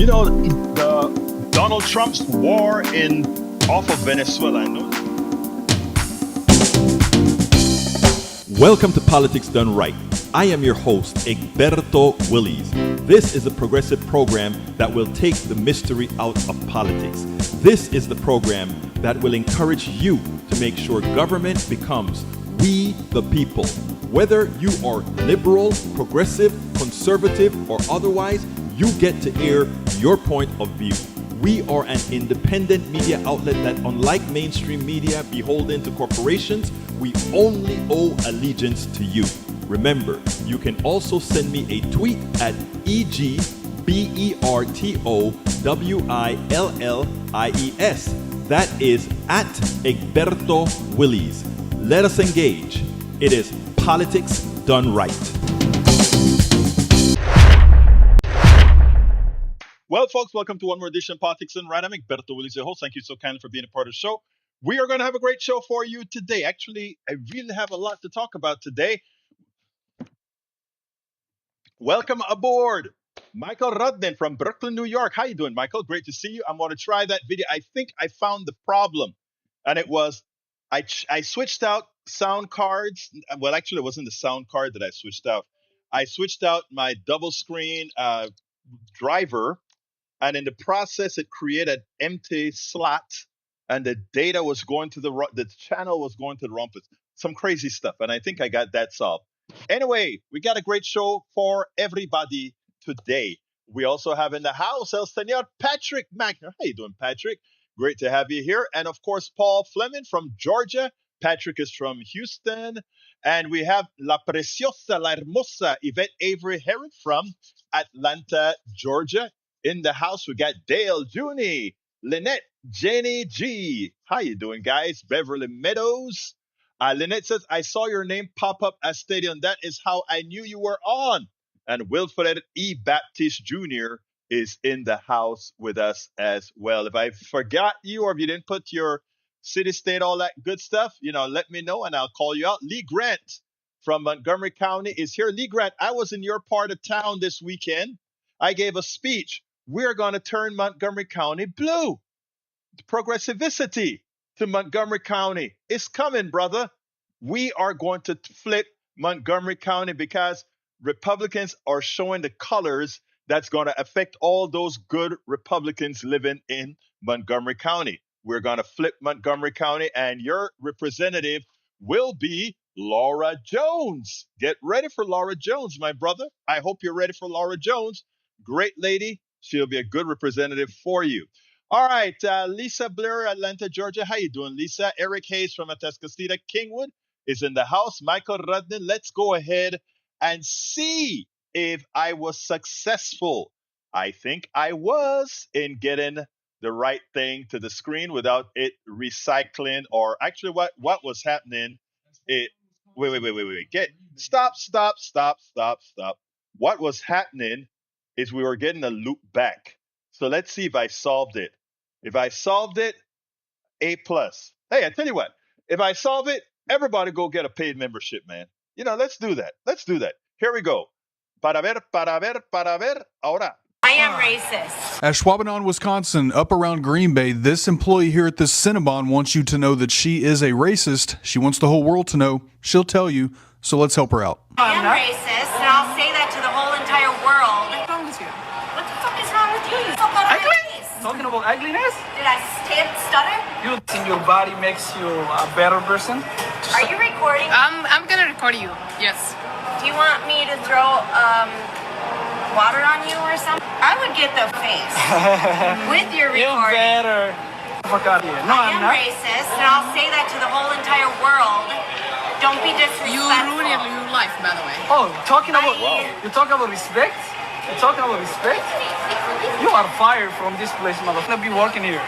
You know, Donald Trump's war off of Venezuela. I know. Welcome to Politics Done Right. I am your host, Egberto Willies. This is a progressive program that will take the mystery out of politics. This is the program that will encourage you to make sure government becomes we the people. Whether you are liberal, progressive, conservative, or otherwise, you get to air your point of view. We are an independent media outlet that, unlike mainstream media beholden to corporations, we only owe allegiance to you. Remember, you can also send me a tweet at EGBERTOWILLIES. That is at Egberto Willies. Let us engage. It is Politics Done Right. Well, folks, welcome to one more edition of Politics Done Right. I'm Egberto Willies, your host. Thank you so kindly for being a part of the show. We are going to have a great show for you today. Actually, I really have a lot to talk about today. Welcome aboard, Michael Rudden from Brooklyn, New York. How you doing, Michael? Great to see you. I'm going to try that video. I think I found the problem, and it was I switched out sound cards. Well, actually, it wasn't the sound card that I switched out. I switched out my double screen driver, and in the process, it created empty slot, and the data was going to the channel was going to the wrong place. Some crazy stuff, and I think I got that solved. Anyway, we got a great show for everybody today. We also have in the house El Senor Patrick Mackner. How you doing, Patrick? Great to have you here. And of course, Paul Fleming from Georgia. Patrick is from Houston. And we have La Preciosa, La Hermosa, Yvette Avery Herod from Atlanta, Georgia. In the house, we got Dale Juni, Lynette, Jenny G. How you doing, guys? Beverly Meadows. Lynette says, I saw your name pop up as Stadium. That is how I knew you were on. And Wilfred E. Baptiste Jr. is in the house with us as well. If I forgot you or if you didn't put your city, state, all that good stuff, let me know and I'll call you out. Lee Grant from Montgomery County is here. Lee Grant, I was in your part of town this weekend. I gave a speech. We're going to turn Montgomery County blue. Progressivity to Montgomery County is coming, brother. We are going to flip Montgomery County because Republicans are showing the colors that's going to affect all those good Republicans living in Montgomery County. We're going to flip Montgomery County, and your representative will be Laura Jones. Get ready for Laura Jones, my brother. I hope you're ready for Laura Jones. Great lady. She'll be a good representative for you. All right, Lisa Blair, Atlanta, Georgia. How you doing, Lisa? Eric Hayes from Atascocita, Kingwood is in the house. Michael Rudden, let's go ahead and see if I was successful. I think I was in getting the right thing to the screen without it recycling, or actually what was happening. Wait. Stop. What was happening is we were getting a loop back. So let's see if I solved it. If I solved it, A+. Hey, I tell you what, if I solve it, everybody go get a paid membership, man. Let's do that. Here we go. Para ver, ahora. I am racist. At Schwabenon, Wisconsin, up around Green Bay, this employee here at this Cinnabon wants you to know that she is a racist. She wants the whole world to know. She'll tell you, so let's help her out. I am racist, and I'll say that to the whole entire world. What's wrong with you? What the fuck is wrong with you? You spoke out of my face. Talking about ugliness? Did I stutter? You think your body makes you a better person? Are you recording? I'm gonna record you. Yes. Do you want me to throw water on you or something? I would get the face with your You recording. better. Fuck out here. No, I am I'm not. racist, and I'll say that to the whole entire world. Don't be disrespectful. You ruined your life, by the way. Oh, talking about I- you talking about respect? You talking about respect? You are fired from this place, motherfucker. Be working here.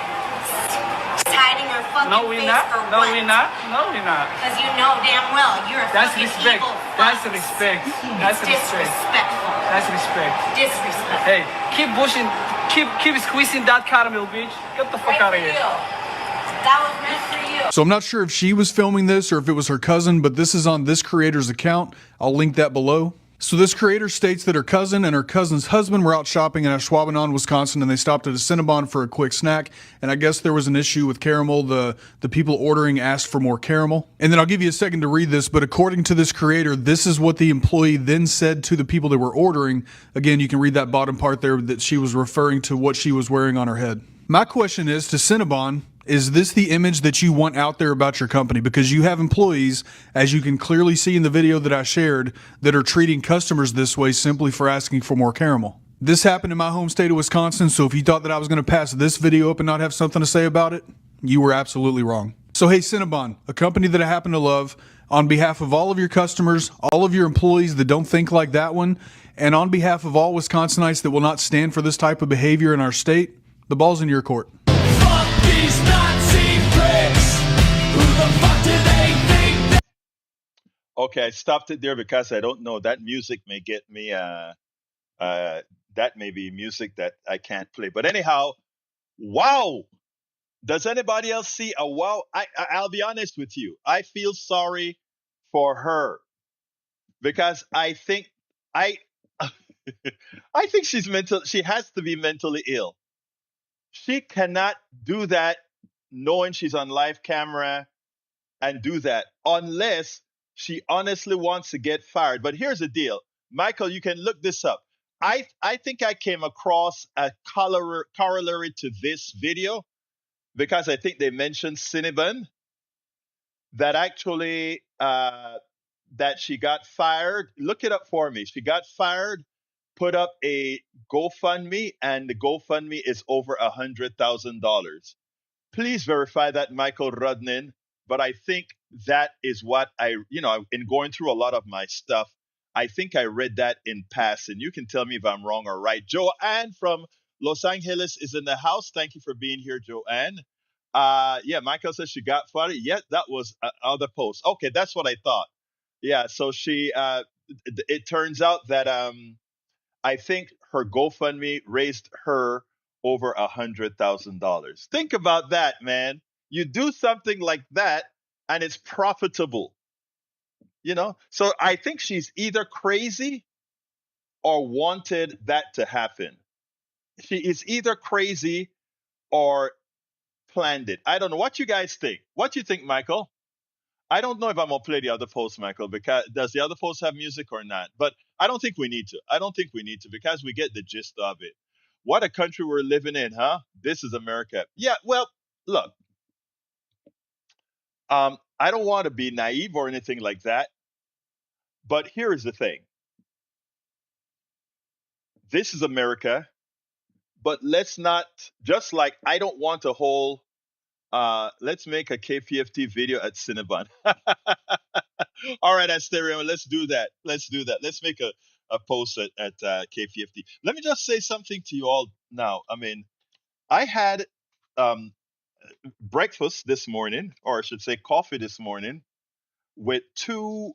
Just hiding your fucking No, we're face not. for No, what? we're not. No, we're not. Because you know damn well you're a That's fucking respect. evil That's fuck. respect. That's It's respect. disrespectful. That's respect. Disrespectful. Hey, keep pushing, keep squeezing that caramel, bitch. Get the fuck Right out of for here. you. That was meant for you. So I'm not sure if she was filming this or if it was her cousin, but this is on this creator's account. I'll link that below. So this creator states that her cousin and her cousin's husband were out shopping in Ashwaubenon, Wisconsin, and they stopped at a Cinnabon for a quick snack. And I guess there was an issue with caramel. The people ordering asked for more caramel. And then I'll give you a second to read this, but according to this creator, this is what the employee then said to the people that were ordering. Again, you can read that bottom part there that she was referring to what she was wearing on her head. My question is to Cinnabon, is this the image that you want out there about your company? Because you have employees, as you can clearly see in the video that I shared, that are treating customers this way simply for asking for more caramel. This happened in my home state of Wisconsin, so if you thought that I was going to pass this video up and not have something to say about it, you were absolutely wrong. So hey, Cinnabon, a company that I happen to love, on behalf of all of your customers, all of your employees that don't think like that one, and on behalf of all Wisconsinites that will not stand for this type of behavior in our state, the ball's in your court. These Nazi pricks, who the fuck do they think? Okay, I stopped it there because I don't know. That music may get me. That may be music that I can't play. But anyhow, wow. Does anybody else see a wow? I'll be honest with you. I feel sorry for her because I think I I think she's mental. She has to be mentally ill. She cannot do that knowing she's on live camera and do that unless she honestly wants to get fired. But here's the deal. Michael, you can look this up. I think I came across a corollary to this video because I think they mentioned Cinnabon that actually that she got fired. Look it up for me. She got fired, put up a GoFundMe, and the GoFundMe is over $100,000. Please verify that, Michael Rudnin. But I think that is what in going through a lot of my stuff, I think I read that in passing. You can tell me if I'm wrong or right. Joanne from Los Angeles is in the house. Thank you for being here, Joanne. Yeah, Michael says she got fired. Yeah, that was other post. Okay, that's what I thought. Yeah, so it turns out that I think her GoFundMe raised her over $100,000. Think about that, man. You do something like that and it's profitable, So I think she's either crazy or wanted that to happen. She is either crazy or planned it. I don't know. What you guys think? What do you think, Michael? I don't know if I'm gonna play the other post, Michael, because does the other post have music or not? But I don't think we need to. I don't think we need to because we get the gist of it. What a country we're living in, huh? This is America. Yeah, well, look, I don't want to be naive or anything like that, but here is the thing. This is America, but let's not, just like I don't want to hold, let's make a KPFT video at Cinnabon. All right, Asterion, let's do that. Let's do that. Let's make a post at KPFT. Let me just say something to you all now. I mean, I had breakfast this morning, or I should say coffee this morning, with two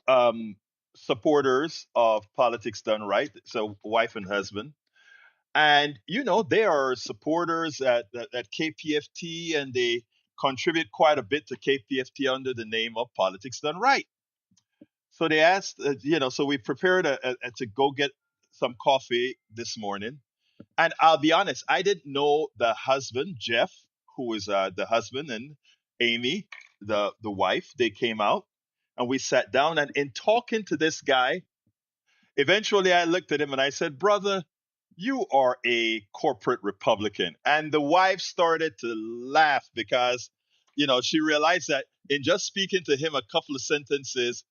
supporters of Politics Done Right, so wife and husband. And, they are supporters at KPFT, and they contribute quite a bit to KPFT under the name of Politics Done Right. So they asked, so we prepared to go get some coffee this morning. And I'll be honest, I didn't know the husband, Jeff, who is the husband, and Amy, the wife. They came out and we sat down. And in talking to this guy, eventually I looked at him and I said, brother, you are a corporate Republican. And the wife started to laugh because, she realized that in just speaking to him a couple of sentences,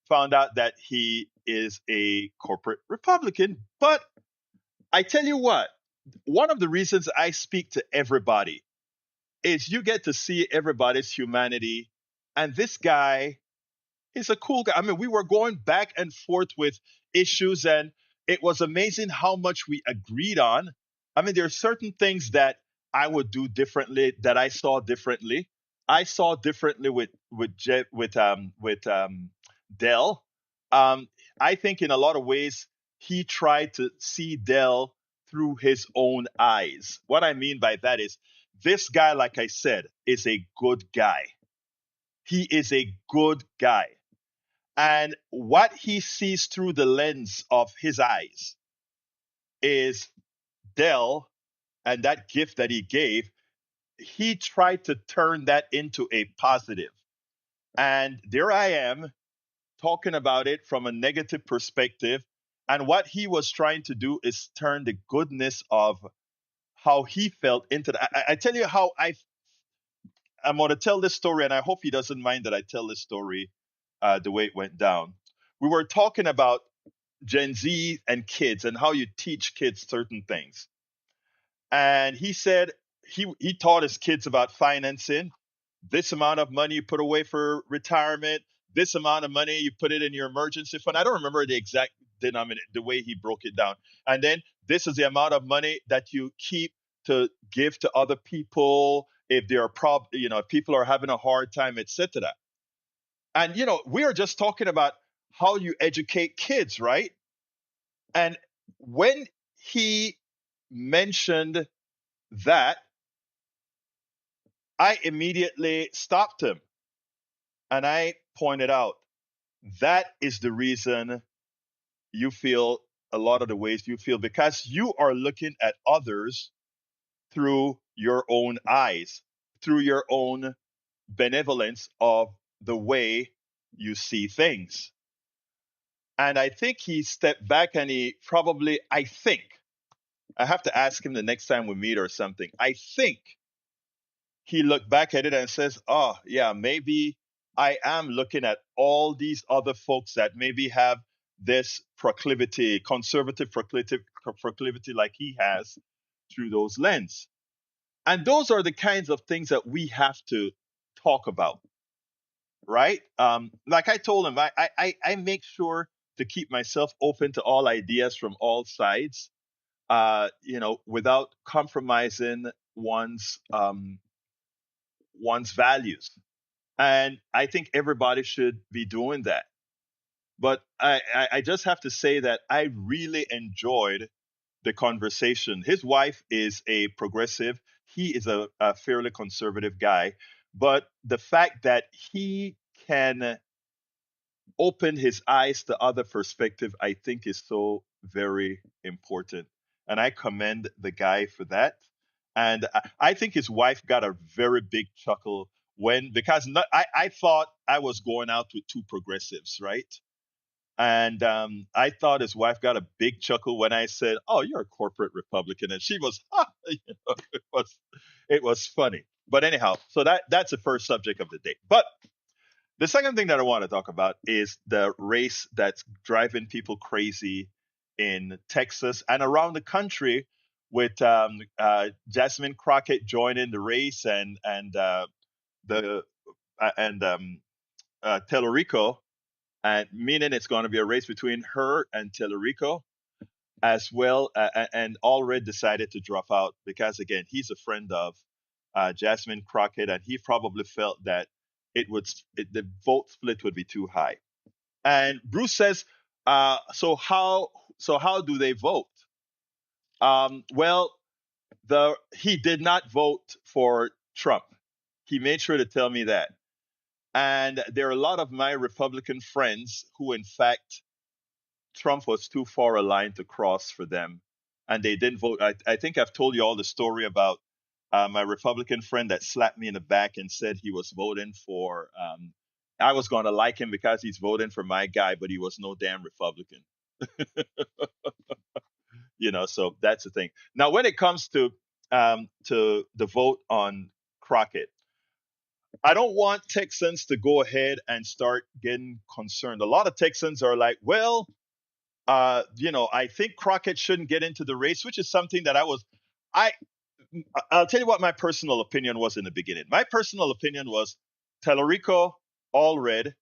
found out that he is a corporate Republican. But I tell you what, one of the reasons I speak to everybody is you get to see everybody's humanity. And this guy, he's a cool guy. I mean, we were going back and forth with issues, and it was amazing how much we agreed on. I mean, there are certain things that I would do differently that I saw differently. I saw differently with Dell. I think in a lot of ways he tried to see Dell through his own eyes. What I mean by that is this guy, like I said, is a good guy. He is a good guy. And what he sees through the lens of his eyes is Dell and that gift that he gave. He tried to turn that into a positive. And there I am talking about it from a negative perspective. And what he was trying to do is turn the goodness of how he felt into that. I tell you how I'm going to tell this story, and I hope he doesn't mind that I tell this story the way it went down. We were talking about Gen Z and kids and how you teach kids certain things. And he said he taught his kids about financing. This amount of money you put away for retirement, this amount of money you put it in your emergency fund. I don't remember the exact denominator, the way he broke it down. And then this is the amount of money that you keep to give to other people if there are if people are having a hard time, etc. And we are just talking about how you educate kids, right? And when he mentioned that, I immediately stopped him and I pointed out that is the reason you feel a lot of the ways you feel, because you are looking at others through your own eyes, through your own benevolence of the way you see things. And I think he stepped back and I think, I have to ask him the next time we meet or something. I think he looked back at it and says, "Oh, yeah, maybe I am looking at all these other folks that maybe have this proclivity, conservative proclivity like he has through those lens." And those are the kinds of things that we have to talk about, right? Like I told him, I make sure to keep myself open to all ideas from all sides, without compromising one's values. And I think everybody should be doing that. But I just have to say that I really enjoyed the conversation. His wife is a progressive. He is a fairly conservative guy. But the fact that he can open his eyes to other perspective, I think is so very important. And I commend the guy for that. And I think his wife got a very big chuckle because I thought I was going out with two progressives, right? And I thought his wife got a big chuckle when I said, "Oh, you're a corporate Republican," and she was, it was funny. But anyhow, so that's the first subject of the day. But the second thing that I want to talk about is the race that's driving people crazy in Texas and around the country, with Jasmine Crockett joining the race the and Tellerico, and meaning it's going to be a race between her and Tellerico as well. And Allred decided to drop out because, again, he's a friend of Jasmine Crockett, and he probably felt that the vote split would be too high. And Bruce says, so how do they vote? Well, he did not vote for Trump. He made sure to tell me that. And there are a lot of my Republican friends who, in fact, Trump was too far a line to cross for them, and they didn't vote. I think I've told you all the story about my Republican friend that slapped me in the back and said he was voting for. I was going to like him because he's voting for my guy, but he was no damn Republican. So that's the thing. Now, when it comes to the vote on Crockett, I don't want Texans to go ahead and start getting concerned. A lot of Texans are like, well, I think Crockett shouldn't get into the race, which is something that I, I'll tell you what my personal opinion was in the beginning. My personal opinion was Tellerico, Allred.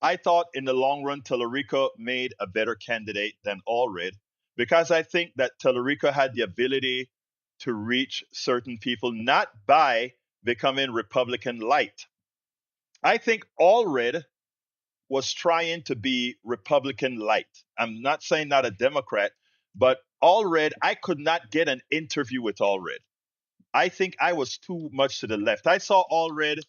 I thought in the long run, Tellerico made a better candidate than Allred, because I think that Tellerico had the ability to reach certain people, not by becoming Republican light. I think Allred was trying to be Republican light. I'm not saying not a Democrat, but Allred, I could not get an interview with Allred. I think I was too much to the left. I saw Allred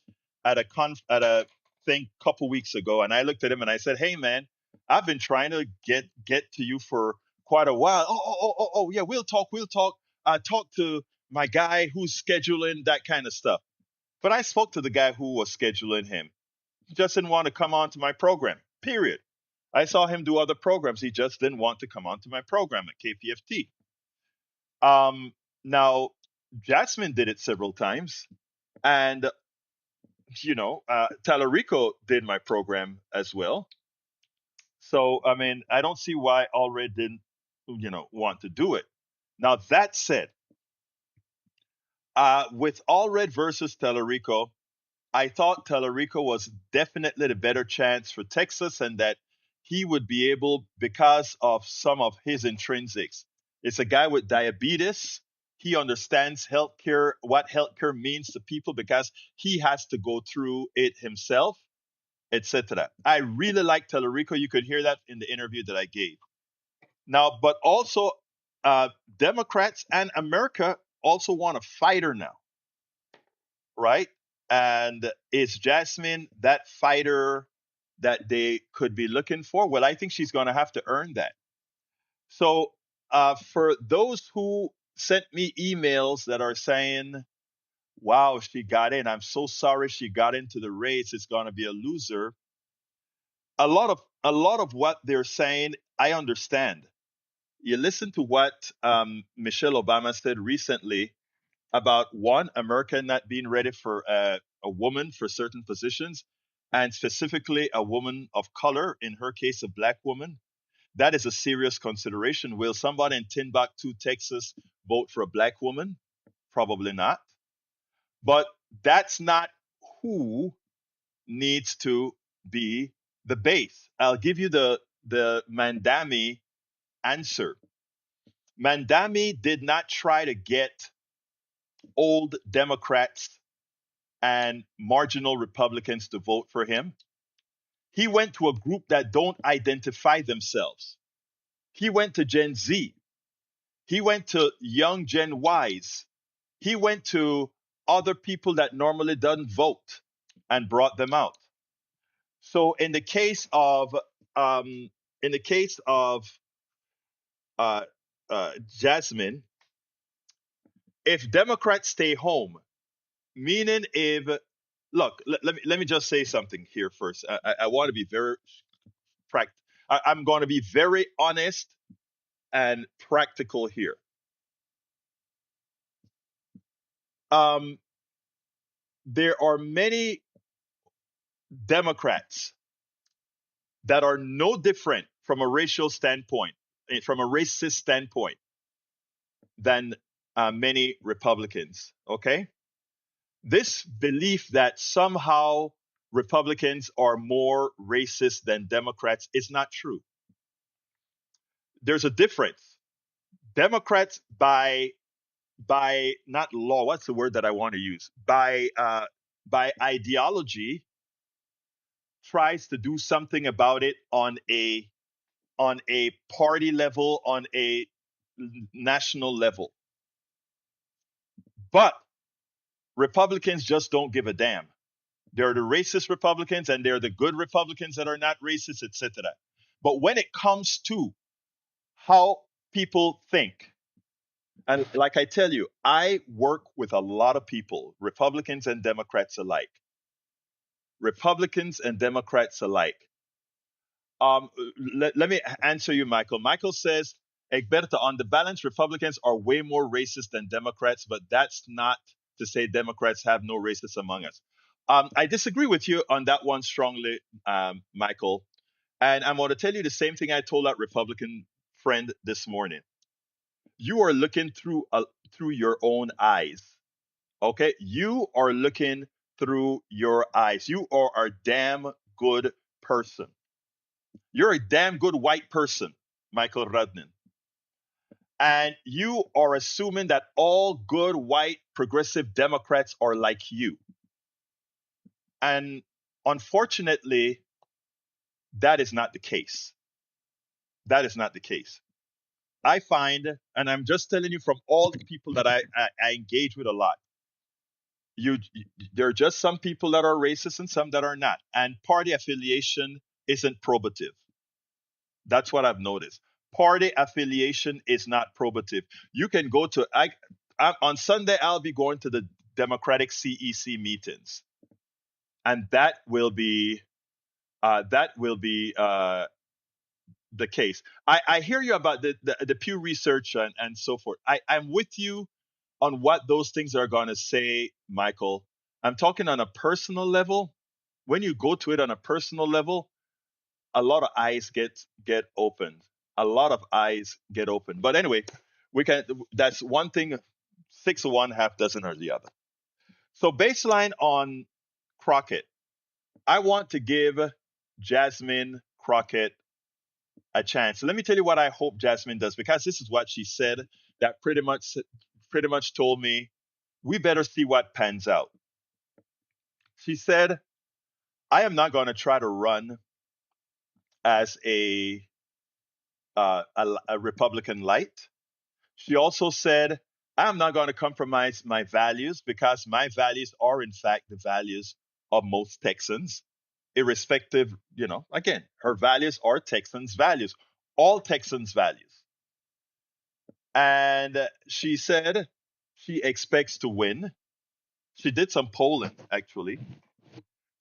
at a thing a couple weeks ago, and I looked at him and I said, "Hey, man, I've been trying to get to you for quite a while. Oh, yeah, we'll talk. We'll talk. Talk to my guy who's scheduling that kind of stuff." But I spoke to the guy who was scheduling him. He just didn't want to come on to my program. Period. I saw him do other programs. He just didn't want to come on to my program at KPFT. Now, Jasmine did it several times, and Talarico did my program as well. So, I mean, I don't see why Allred didn't, want to do it. Now, that said, with Allred versus Talarico, I thought Talarico was definitely the better chance for Texas, and that he would be able, because of some of his intrinsics. It's a guy with diabetes. He understands healthcare, what healthcare means to people, because he has to go through it himself, etc. I really like Tellerico. You could hear that in the interview that I gave. Now, but also, Democrats and America also want a fighter now, right? And is Jasmine that fighter that they could be looking for? Well, I think she's going to have to earn that. So, for those who sent me emails that are saying, "Wow, she got in. I'm so sorry she got into the race. It's going to be a loser." A lot of what they're saying, I understand. You listen to what Michelle Obama said recently about, one, America not being ready for a woman for certain positions, and specifically a woman of color, in her case, a black woman. That is a serious consideration. Will somebody in Timbuktu, Texas, vote for a black woman? Probably not. But that's not who needs to be the base. I'll give you the Mandami answer. Mandami did not try to get old Democrats and marginal Republicans to vote for him. He went to a group that don't identify themselves. He went to Gen Z. He went to young Gen Ys. He went to other people that normally doesn't vote and brought them out. So in the case of uh, Jasmine, if Democrats stay home, meaning if look, let me just say something here first. I want to be very I'm going to be very honest and practical here. Um, there are many Democrats that are no different from a racial standpoint, from a racist standpoint, than many Republicans. Okay, this belief that somehow Republicans are more racist than Democrats is not true. There's a difference. Democrats, by not law, what's the word that I want to use? By ideology, tries to do something about it on a party level, on a national level. But Republicans just don't give a damn. There are the racist Republicans and there are the good Republicans that are not racist, etc. But when it comes to how people think, and like I tell you, I work with a lot of people, Republicans and Democrats alike. Republicans and Democrats alike. Let me answer you, Michael. Michael says, Egberto, on the balance, Republicans are way more racist than Democrats, but that's not to say Democrats have no racists among us. I disagree with you on that one strongly, Michael. And I'm going to tell you the same thing I told that Republican friend this morning. You are looking through your own eyes. Okay? You are looking through your eyes. You are a damn good person. You're a damn good white person, Michael Rudnin. And you are assuming that all good white progressive Democrats are like you. And unfortunately, that is not the case. That is not the case. I find, and I'm just telling you from all the people that I engage with a lot, you there are just some people that are racist and some that are not, and party affiliation isn't probative. That's what I've noticed. Party affiliation is not probative. You can go to on Sunday. I'll be going to the Democratic CEC meetings, and that will be the case. I hear you about the Pew Research and so forth. I'm with you on what those things are going to say, Michael. I'm talking on a personal level. When you go to it on a personal level, a lot of eyes get opened. A lot of eyes get opened. But anyway, we can. That's one thing. 6 of one, half dozen of the other. So baseline on Crockett. I want to give Jasmine Crockett a chance. So let me tell you what I hope Jasmine does, because this is what she said that pretty much told me we better see what pans out. She said, "I am not going to try to run as a Republican light." She also said, "I'm not going to compromise my values because my values are in fact the values of most Texans, irrespective. Again, her values are Texans' values, all Texans' values." And she said she expects to win. She did some polling actually.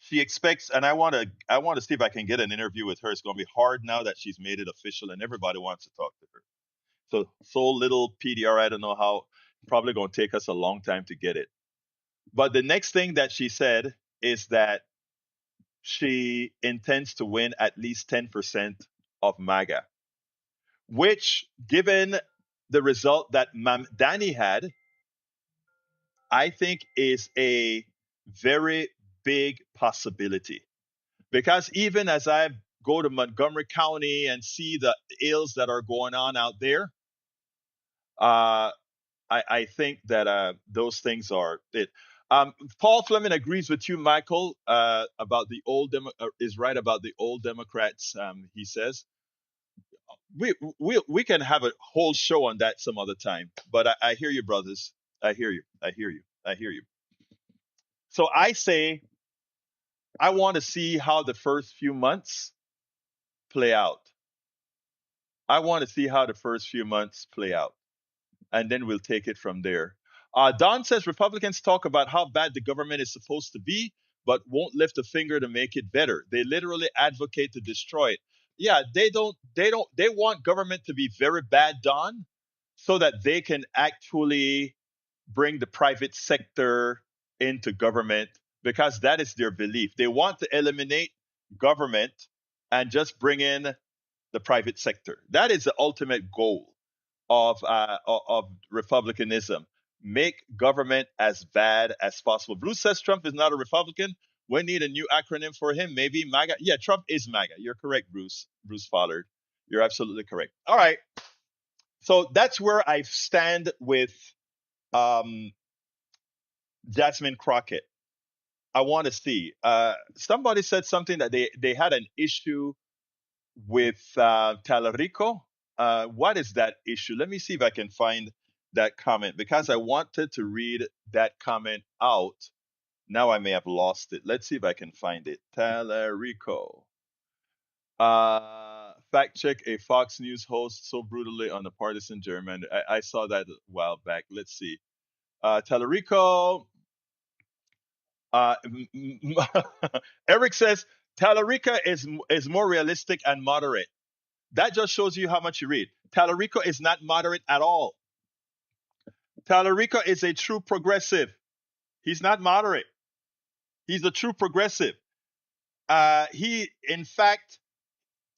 She expects, and I want to see if I can get an interview with her. It's going to be hard now that she's made it official and everybody wants to talk to her. So little PDR, I don't know how. Probably going to take us a long time to get it. But the next thing that she said is that she intends to win at least 10% of MAGA, which, given the result that Danny had, I think is a very big possibility. Because even as I go to Montgomery County and see the ills that are going on out there, uh, I think that those things are it. Paul Fleming agrees with you, Michael, about the is right about the old Democrats. He says we can have a whole show on that some other time. But I hear you, brothers. I hear you. I hear you. I hear you. So I say I want to see how the first few months play out. I want to see how the first few months play out, and then we'll take it from there. Don says Republicans talk about how bad the government is supposed to be, but won't lift a finger to make it better. They literally advocate to destroy it. Yeah, they don't. They don't. They want government to be very bad, Don, so that they can actually bring the private sector into government, because that is their belief. They want to eliminate government and just bring in the private sector. That is the ultimate goal of republicanism. Make government as bad as possible. Bruce says Trump is not a Republican. We need a new acronym for him. Maybe MAGA. Yeah, Trump is MAGA. You're correct, Bruce. Bruce Follard. You're absolutely correct. All right. So that's where I stand with um, Jasmine Crockett. I want to see. Somebody said something that they had an issue with Talarico. What is that issue? Let me see if I can find that comment, because I wanted to read that comment out. Now I may have lost it. Let's see if I can find it. Talarico. Fact check a Fox News host so brutally on a partisan gerrymander. I saw that a while back. Let's see. Talarico. Uh, Eric says Talarico is more realistic and moderate. That just shows you how much you read. Talarico is not moderate at all. Talarico is a true progressive. He's not moderate. He's a true progressive. In fact,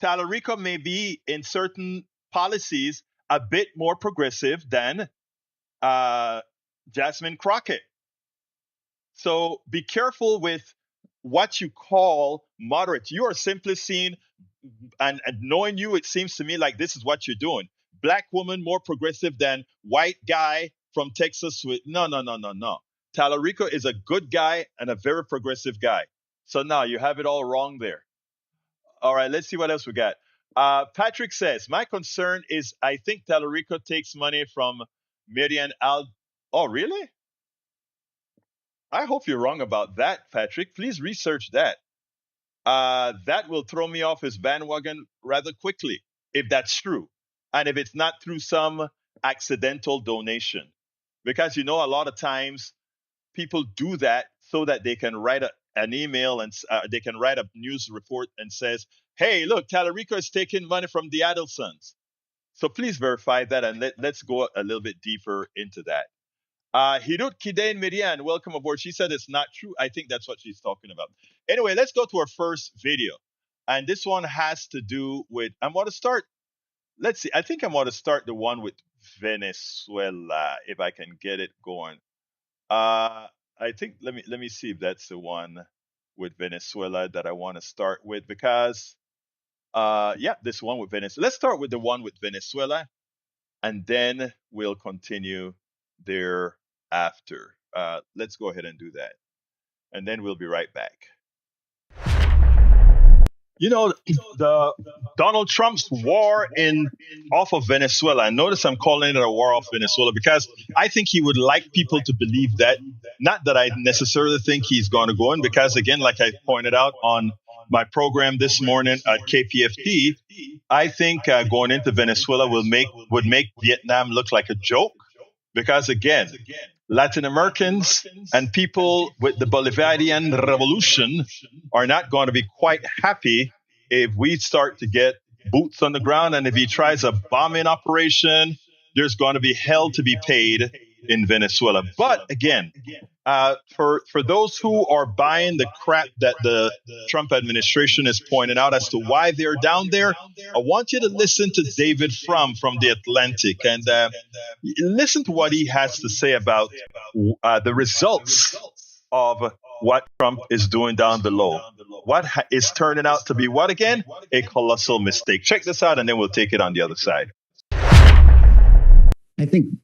Talarico may be in certain policies a bit more progressive than uh, Jasmine Crockett. So be careful with what you call moderate. You are simply seeing, and knowing you, it seems to me like this is what you're doing. Black woman more progressive than white guy from Texas with no, no, no, no, no. Talarico is a good guy and a very progressive guy. So now you have it all wrong there. All right, let's see what else we got. Patrick says, my concern is I think Talarico takes money from Miriam Al. Oh, really? I hope you're wrong about that, Patrick. Please research that. That will throw me off his bandwagon rather quickly if that's true. And if it's not through some accidental donation. Because a lot of times people do that so that they can write an email and they can write a news report and says, hey, look, Tallarico is taking money from the Adelsons. So please verify that and let's go a little bit deeper into that. Hirut Kidain Miriam, welcome aboard. She said it's not true. I think that's what she's talking about. Anyway, let's go to our first video. And this one has to do with, I want to start, let's see, I think I want to start the one with Venezuela, if I can get it going. I think, let me see if that's the one with Venezuela that I want to start with, because, yeah, this one with Venezuela. Let's start with the one with Venezuela, and then we'll continue thereafter. Let's go ahead and do that. And then we'll be right back. The Donald Trump's war off of Venezuela. And notice I'm calling it a war off Venezuela because I think he would like people to believe that. Not that I necessarily think he's going to go in, because again, like I pointed out on my program this morning at KPFT, I think going into Venezuela would make Vietnam look like a joke. Because again, Latin Americans and people with the Bolivarian Revolution are not going to be quite happy if we start to get boots on the ground. And if he tries a bombing operation, there's going to be hell to be paid in Venezuela. But again, for those who are buying the crap that the Trump administration is pointing out as to why they're down there, I want you to listen to David from The Atlantic and listen to what he has to say about the results of what Trump is doing down below. What is turning out to be what again? A colossal mistake. Check this out, and then we'll take it on the other side.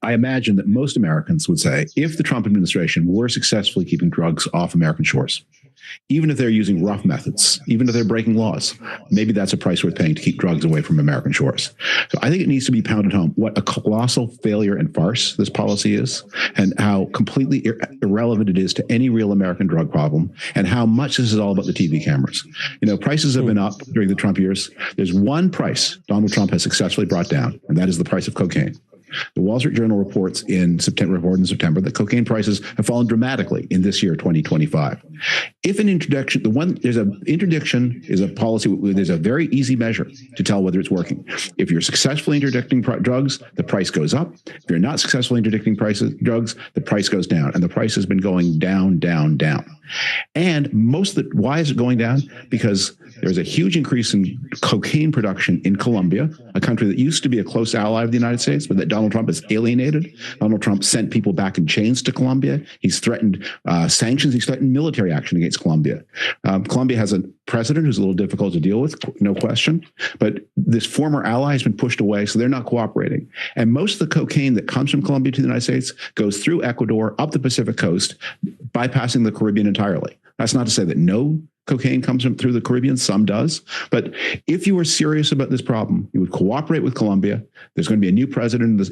I imagine that most Americans would say if the Trump administration were successfully keeping drugs off American shores, even if they're using rough methods, even if they're breaking laws, maybe that's a price worth paying to keep drugs away from American shores. So I think it needs to be pounded home what a colossal failure and farce this policy is, and how completely irrelevant it is to any real American drug problem, and how much this is all about the TV cameras. Prices have been up during the Trump years. There's one price Donald Trump has successfully brought down, and that is the price of cocaine. The Wall Street Journal reports in September that cocaine prices have fallen dramatically in this year, 2025. If an interdiction, interdiction is a policy, there's a very easy measure to tell whether it's working. If you're successfully interdicting drugs, the price goes up. If you're not successfully interdicting drugs, the price goes down. And the price has been going down, down, down. And why is it going down? Because there's a huge increase in cocaine production in Colombia, a country that used to be a close ally of the United States, but that Donald Trump has alienated. Donald Trump sent people back in chains to Colombia. He's threatened sanctions. He's threatened military action against Colombia. Colombia has a president who's a little difficult to deal with, no question. But this former ally has been pushed away, so they're not cooperating. And most of the cocaine that comes from Colombia to the United States goes through Ecuador, up the Pacific coast, bypassing the Caribbean entirely. That's not to say that no cocaine comes through the Caribbean. Some does. But if you were serious about this problem, you would cooperate with Colombia. There's going to be a new president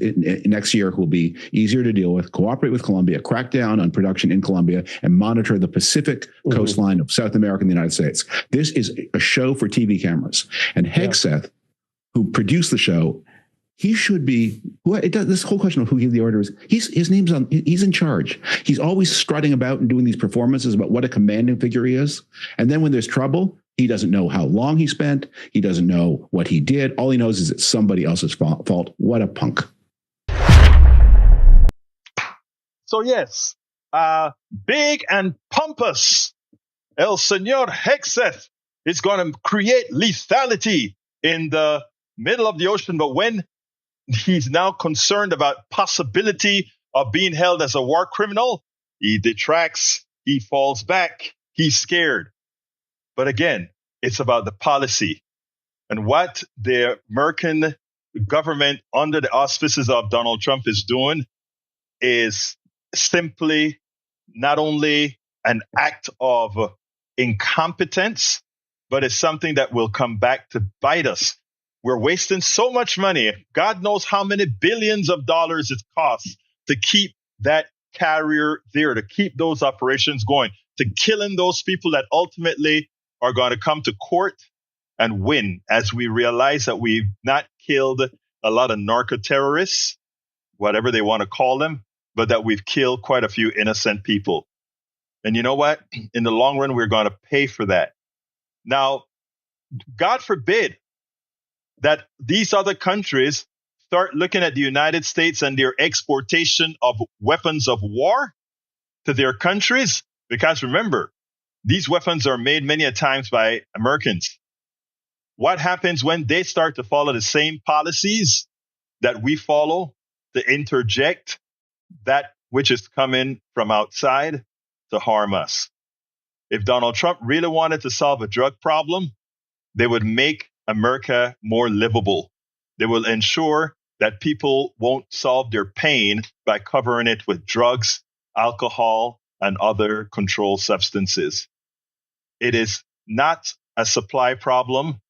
next year who will be easier to deal with. Cooperate with Colombia, crack down on production in Colombia, and monitor the Pacific coastline of South America and the United States. This is a show for TV cameras. And Hegseth, who produced the show, he should be. This whole question of who gave the orders. His name's on. He's in charge. He's always strutting about and doing these performances about what a commanding figure he is. And then when there's trouble, he doesn't know how long he spent. He doesn't know what he did. All he knows is it's somebody else's fault. What a punk. So yes, big and pompous El Señor Hegseth is going to create lethality in the middle of the ocean. But when he's now concerned about possibility of being held as a war criminal, he detracts, he falls back, he's scared. But again, it's about the policy. And what the American government under the auspices of Donald Trump is doing is simply not only an act of incompetence, but it's something that will come back to bite us. We're wasting so much money. God knows how many billions of dollars it costs to keep that carrier there to keep those operations going, to killing those people that ultimately are going to come to court and win, as we realize that we've not killed a lot of narco terrorists, whatever they want to call them, but that we've killed quite a few innocent people. And you know what? In the long run, we're going to pay for that. Now, God forbid that these other countries start looking at the United States and their exportation of weapons of war to their countries. Because remember, these weapons are made many a times by Americans. What happens when they start to follow the same policies that we follow, to interject that which is coming from outside to harm us? If Donald Trump really wanted to solve a drug problem, they would make America more livable. They will ensure that people won't solve their pain by covering it with drugs, alcohol, and other controlled substances. It is not a supply problem.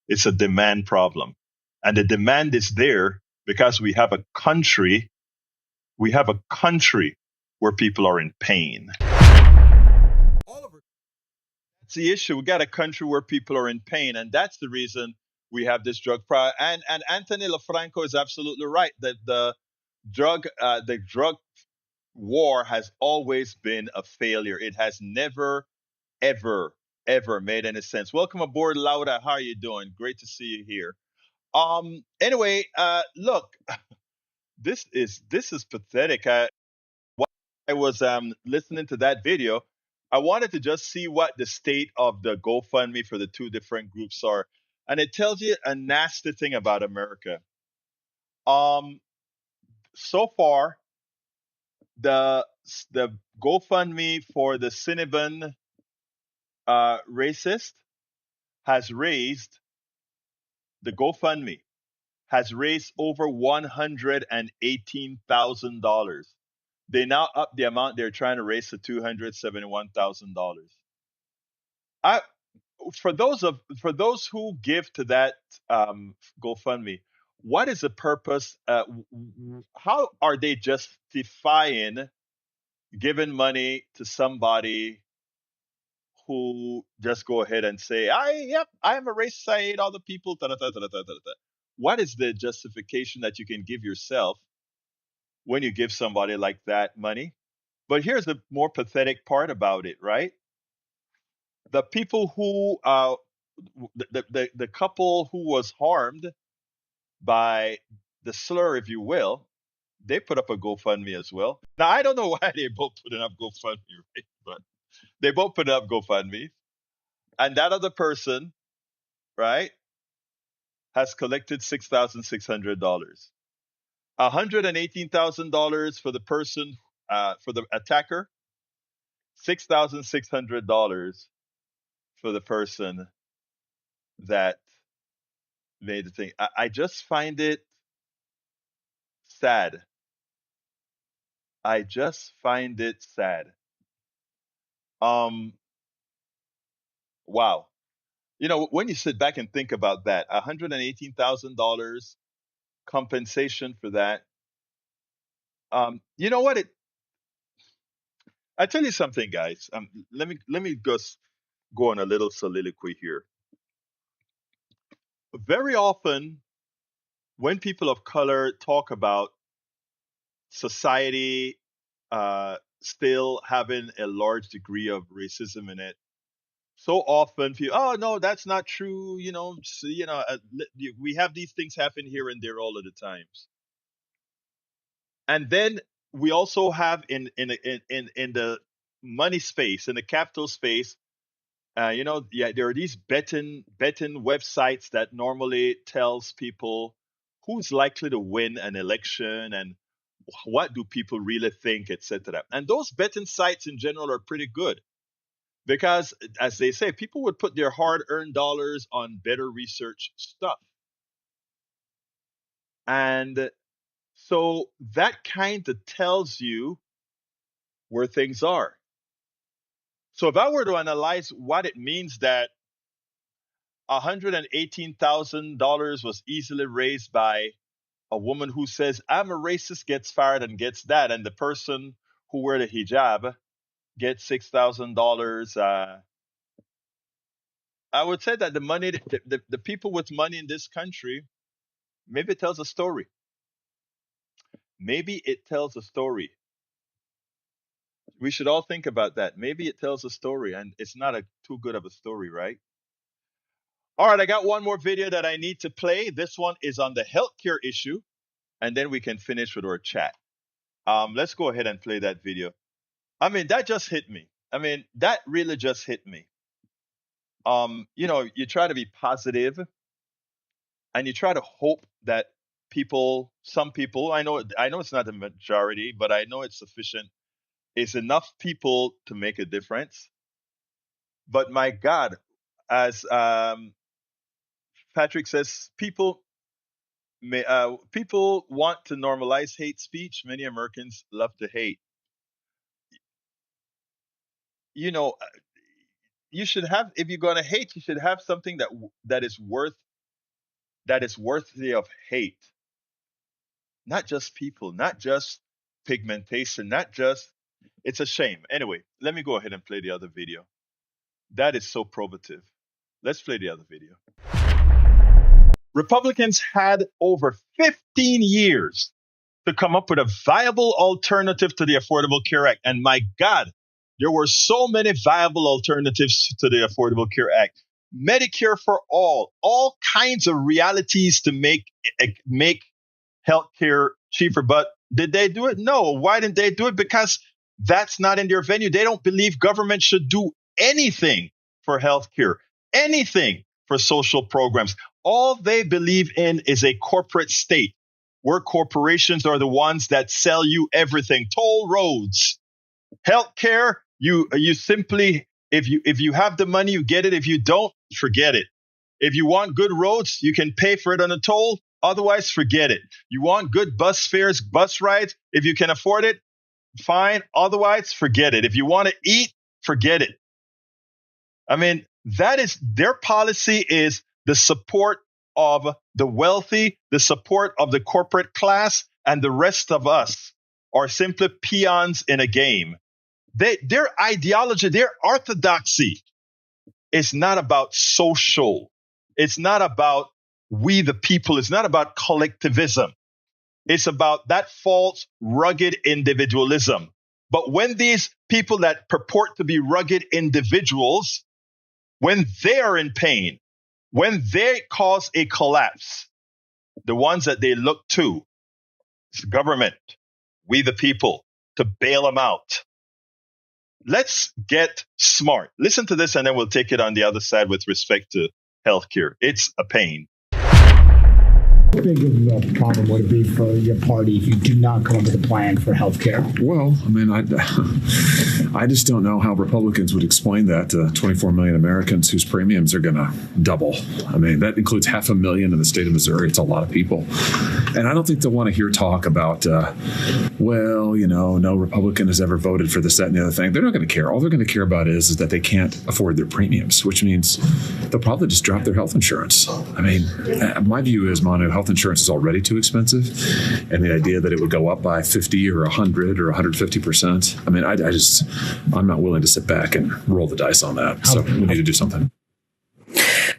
It's a demand problem. And the demand is there because we have a country where people are in pain. That's the issue. We got a country where people are in pain, and that's the reason we have this drug problem. And Anthony LaFranco is absolutely right that the drug war has always been a failure. It has never, ever, ever made any sense. Welcome aboard, Laura. How are you doing? Great to see you here. Anyway, look, this is pathetic. While I was listening to that video, I wanted to just see what the state of the GoFundMe for the two different groups are, and it tells you a nasty thing about America. So far, the GoFundMe for the Cinnabon racist has raised the GoFundMe has raised over $118,000. They now up the amount they're trying to raise to $271,000. I for those who give to that GoFundMe, what is the purpose? How are they justifying giving money to somebody who just go ahead and say, I am a racist, I hate all the people. Da, da, da, da, da, da, da. What is the justification that you can give yourself when you give somebody like that money? But here's the more pathetic part about it, right? The people who, the couple who was harmed by the slur, if you will, they put up a GoFundMe as well. Now I don't know why they both put up GoFundMe, right? But they both put up GoFundMe, and that other person, right, has collected $6,600. $118,000 for the person, for the attacker, $6,600 for the person that made the thing. I just find it sad. I just find it sad. Um, wow. You know, when you sit back and think about that, $118,000 compensation for that. You know what? I tell you something, guys. Let me just go on a little soliloquy here. Very often, when people of color talk about society still having a large degree of racism in it, so often people, oh no, that's not true. We have these things happen here and there all of the times. And then we also have in the money space, in the capital space, there are these betting websites that normally tells people who's likely to win an election and what do people really think, etc. And those betting sites in general are pretty good because, as they say, people would put their hard-earned dollars on better research stuff. And so that kind of tells you where things are. So if I were to analyze what it means that $118,000 was easily raised by a woman who says, I'm a racist, gets fired and gets that. And the person who wear the hijab get $6,000. I would say that the people with money in this country, maybe it tells a story. Maybe it tells a story. We should all think about that. Maybe it tells a story, and it's not too good of a story, right? All right, I got one more video that I need to play. This one is on the healthcare issue, and then we can finish with our chat. Let's go ahead and play that video. I mean, that just hit me. I mean, that really just hit me. You try to be positive, and you try to hope that some people, I know it's not the majority, but I know it's sufficient. It's enough people to make a difference. But my God, as Patrick says, people want to normalize hate speech. Many Americans love to hate. You should have, if you're going to hate, you should have something that is worthy of hate. Not just people, not just pigmentation, not just. It's a shame. Anyway, let me go ahead and play the other video. That is so probative. Let's play the other video. Republicans had over 15 years to come up with a viable alternative to the Affordable Care Act. And my God, there were so many viable alternatives to the Affordable Care Act. Medicare for all kinds of realities to make healthcare cheaper. But did they do it? No. Why didn't they do it? Because that's not in their venue. They don't believe government should do anything for healthcare, anything for social programs. All they believe in is a corporate state where corporations are the ones that sell you everything. Toll roads, healthcare. You simply, if you have the money, you get it. If you don't, forget it. If you want good roads, you can pay for it on a toll. Otherwise, forget it. You want good bus fares, bus rides. If you can afford it, fine. Otherwise, forget it. If you want to eat, forget it. I mean, that is their policy, is the support of the wealthy, the support of the corporate class, and the rest of us are simply peons in a game. Their ideology, their orthodoxy is not about social. It's not about we the people. It's not about collectivism. It's about that false, rugged individualism. But when these people that purport to be rugged individuals, when they are in pain, when they cause a collapse, the ones that they look to is the government, we the people, to bail them out. Let's get smart. Listen to this, and then we'll take it on the other side with respect to healthcare. It's a pain. How big of a problem would it be for your party if you do not come up with a plan for health care? Well, I mean, I just don't know how Republicans would explain that to 24 million Americans whose premiums are going to double. I mean, that includes 500,000 in the state of Missouri. It's a lot of people. And I don't think they'll want to hear talk about, no Republican has ever voted for this, that, and the other thing. They're not going to care. All they're going to care about is that they can't afford their premiums, which means they'll probably just drop their health insurance. I mean, my view is, Manu, health insurance is already too expensive, and the idea that it would go up by 50 or 100 or 150%, I mean, I'm not willing to sit back and roll the dice on that. So we need to do something.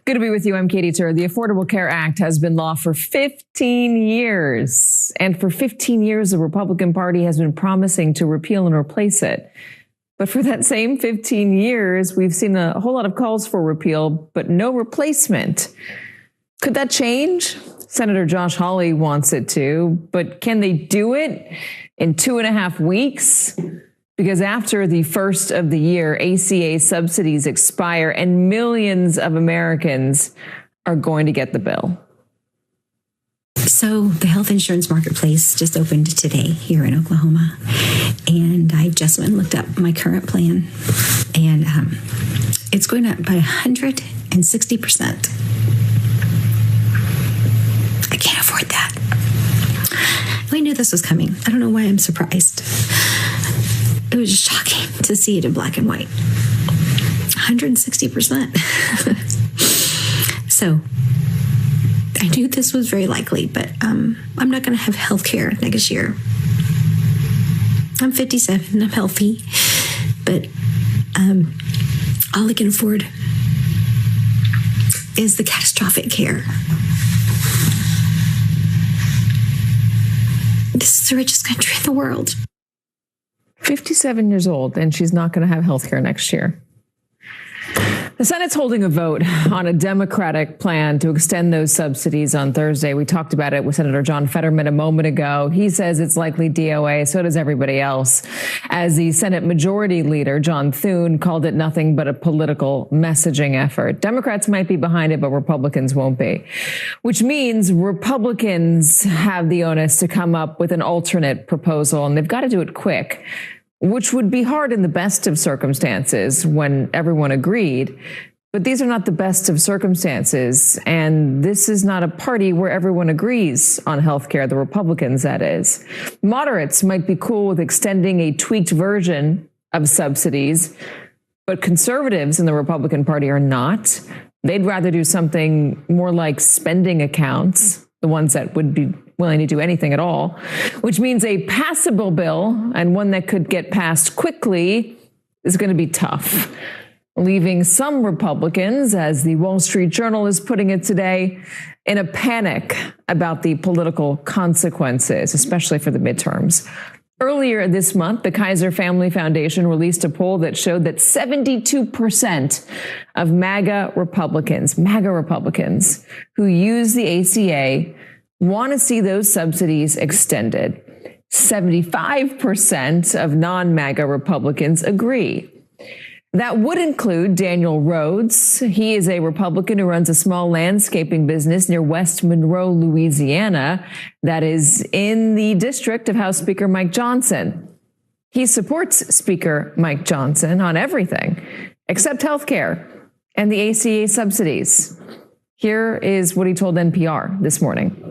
Good to be with you. I'm Katie Tur. The Affordable Care Act has been law for 15 years. And for 15 years, the Republican Party has been promising to repeal and replace it. But for that same 15 years, we've seen a whole lot of calls for repeal, but no replacement. Could that change? Senator Josh Hawley wants it to, but can they do it in 2.5 weeks? Because after the first of the year, ACA subsidies expire and millions of Americans are going to get the bill. So the health insurance marketplace just opened today here in Oklahoma. And I just went and looked up my current plan. And it's going up by 160%. I can't afford that. I knew this was coming. I don't know why I'm surprised. It was just shocking to see it in black and white. 160%. So I knew this was very likely, but I'm not going to have health care next year. I'm 57. I'm healthy, but all I can afford is the catastrophic care. This is the richest country in the world. 57 years old, and she's not going to have health care next year. The Senate's holding a vote on a Democratic plan to extend those subsidies on Thursday. We talked about it with Senator John Fetterman a moment ago. He says it's likely DOA. So does everybody else. As the Senate Majority Leader, John Thune, called it nothing but a political messaging effort. Democrats might be behind it, but Republicans won't be, which means Republicans have the onus to come up with an alternate proposal, and they've got to do it quick, which would be hard in the best of circumstances when everyone agreed. But these are not the best of circumstances. And this is not a party where everyone agrees on health care, the Republicans, that is. Moderates might be cool with extending a tweaked version of subsidies, but conservatives in the Republican Party are not. They'd rather do something more like spending accounts, the ones that would be willing to do anything at all, which means a passable bill, and one that could get passed quickly, is going to be tough, leaving some Republicans, as the Wall Street Journal is putting it today, in a panic about the political consequences, especially for the midterms. Earlier this month, the Kaiser Family Foundation released a poll that showed that 72% of MAGA Republicans who use the ACA want to see those subsidies extended. 75% of non-MAGA Republicans agree. That would include Daniel Rhodes. He is a Republican who runs a small landscaping business near West Monroe, Louisiana, that is in the district of House Speaker Mike Johnson. He supports Speaker Mike Johnson on everything except health care and the ACA subsidies. Here is what he told NPR this morning.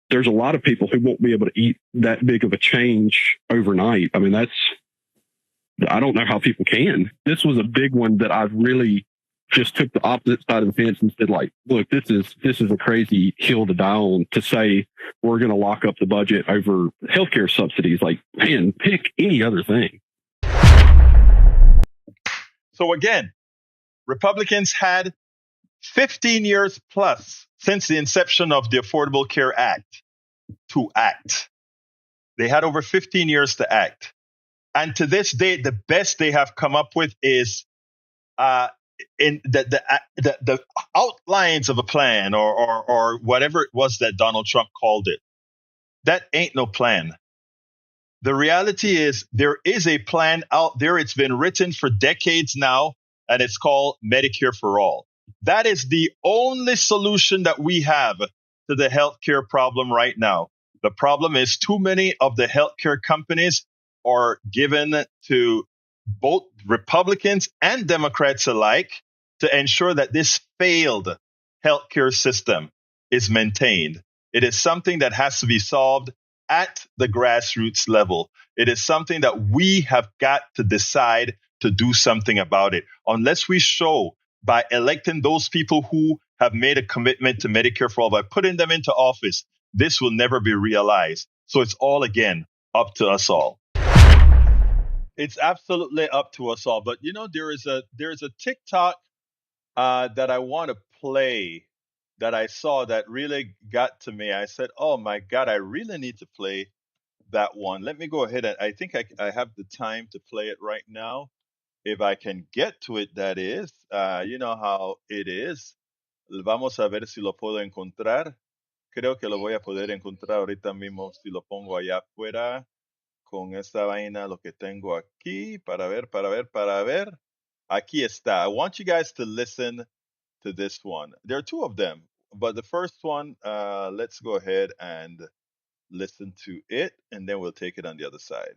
There's a lot of people who won't be able to eat that big of a change overnight. I mean, I don't know how people can. This was a big one that I really just took the opposite side of the fence and said, like, look, this is a crazy hill to die on, to say we're going to lock up the budget over healthcare subsidies. Like, man, pick any other thing. So again, Republicans had 15 years plus since the inception of the Affordable Care Act to act. They had over 15 years to act. And to this day, the best they have come up with is in the outlines of a plan or whatever it was that Donald Trump called it. That ain't no plan. The reality is there is a plan out there. It's been written for decades now, and it's called Medicare for All. That is the only solution that we have to the healthcare problem right now. The problem is too many of the healthcare companies are given to both Republicans and Democrats alike to ensure that this failed healthcare system is maintained. It is something that has to be solved at the grassroots level. It is something that we have got to decide to do something about it. Unless we show by electing those people who have made a commitment to Medicare for All, by putting them into office, this will never be realized. So it's all, again, up to us all. It's absolutely up to us all. But, you know, there is a TikTok that I want to play that I saw that really got to me. I said, oh, my God, I really need to play that one. Let me go ahead. I think I have the time to play it right now. If I can get to it, that is. You know how it is. Vamos a ver si lo puedo encontrar. Creo que lo voy a poder encontrar ahorita mismo si lo pongo allá afuera con esta vaina, lo que tengo aquí, para ver. Aquí está. I want you guys to listen to this one. There are two of them, but the first one, let's go ahead and listen to it, and then we'll take it on the other side.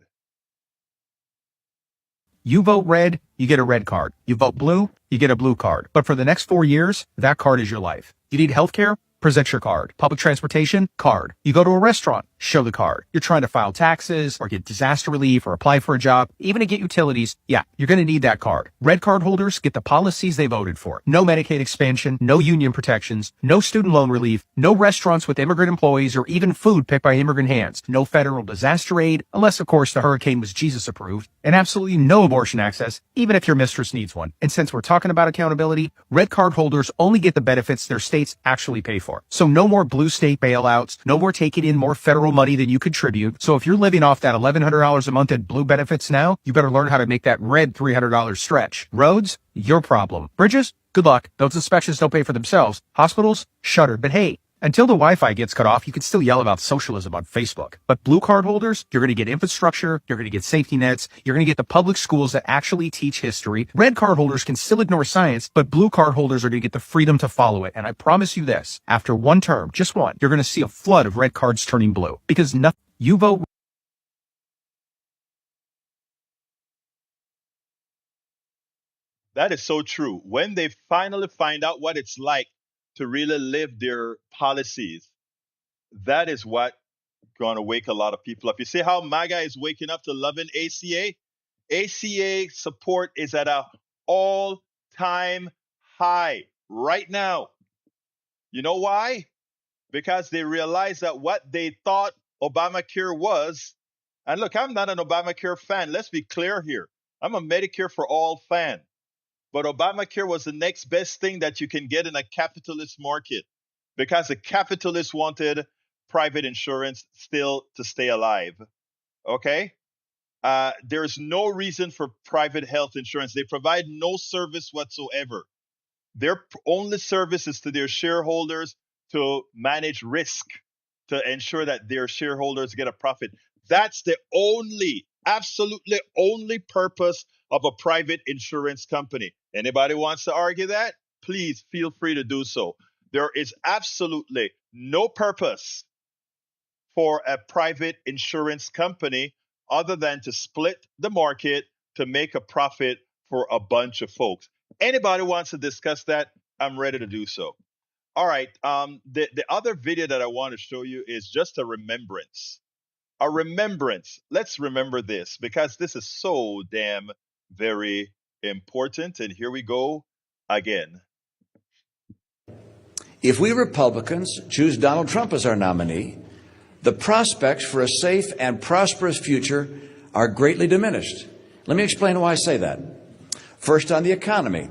You vote red, you get a red card. You vote blue, you get a blue card. But for the next 4 years, that card is your life. You need healthcare? Present your card. Public transportation? Card. You go to a restaurant? show the card. You're trying to file taxes or get disaster relief or apply for a job, even to get utilities. Yeah, you're going to need that card. Red card holders get the policies they voted for. No Medicaid expansion, no union protections, no student loan relief, no restaurants with immigrant employees or even food picked by immigrant hands, no federal disaster aid, unless of course the hurricane was Jesus approved, and absolutely no abortion access, even if your mistress needs one. And since we're talking about accountability, red card holders only get the benefits their states actually pay for. So no more blue state bailouts, no more taking in more federal money than you contribute. So if you're living off that $1,100 a month in blue benefits now, you better learn how to make that red $300 stretch. Roads, your problem. Bridges, good luck. Those inspections don't pay for themselves. Hospitals, shudder. But hey, until the Wi-Fi gets cut off, you can still yell about socialism on Facebook. But blue card holders, you're going to get infrastructure, you're going to get safety nets, you're going to get the public schools that actually teach history. Red card holders can still ignore science, but blue card holders are going to get the freedom to follow it. And I promise you this, after one term, just one, you're going to see a flood of red cards turning blue. Because nothing, you vote. That is so true. When they finally find out what it's like to really live their policies, that is what going to wake a lot of people up. You see how MAGA is waking up to loving ACA? ACA support is at a all-time high right now. You know why? Because they realize that what they thought Obamacare was, and look, I'm not an Obamacare fan. Let's be clear here. I'm a Medicare for All fan. But Obamacare was the next best thing that you can get in a capitalist market because the capitalists wanted private insurance still to stay alive. Okay? There's no reason for private health insurance. They provide no service whatsoever. Their only service is to their shareholders to manage risk, to ensure that their shareholders get a profit. That's the only, absolutely only purpose of a private insurance company. Anybody wants to argue that? Please feel free to do so. There is absolutely no purpose for a private insurance company other than to split the market to make a profit for a bunch of folks. Anybody wants to discuss that? I'm ready to do so. All right. The other video that I want to show you is just a remembrance. A remembrance. Let's remember this because this is so damn very important. And here we go again. If we Republicans choose Donald Trump as our nominee, the prospects for a safe and prosperous future are greatly diminished. Let me explain why I say that. First, on the economy.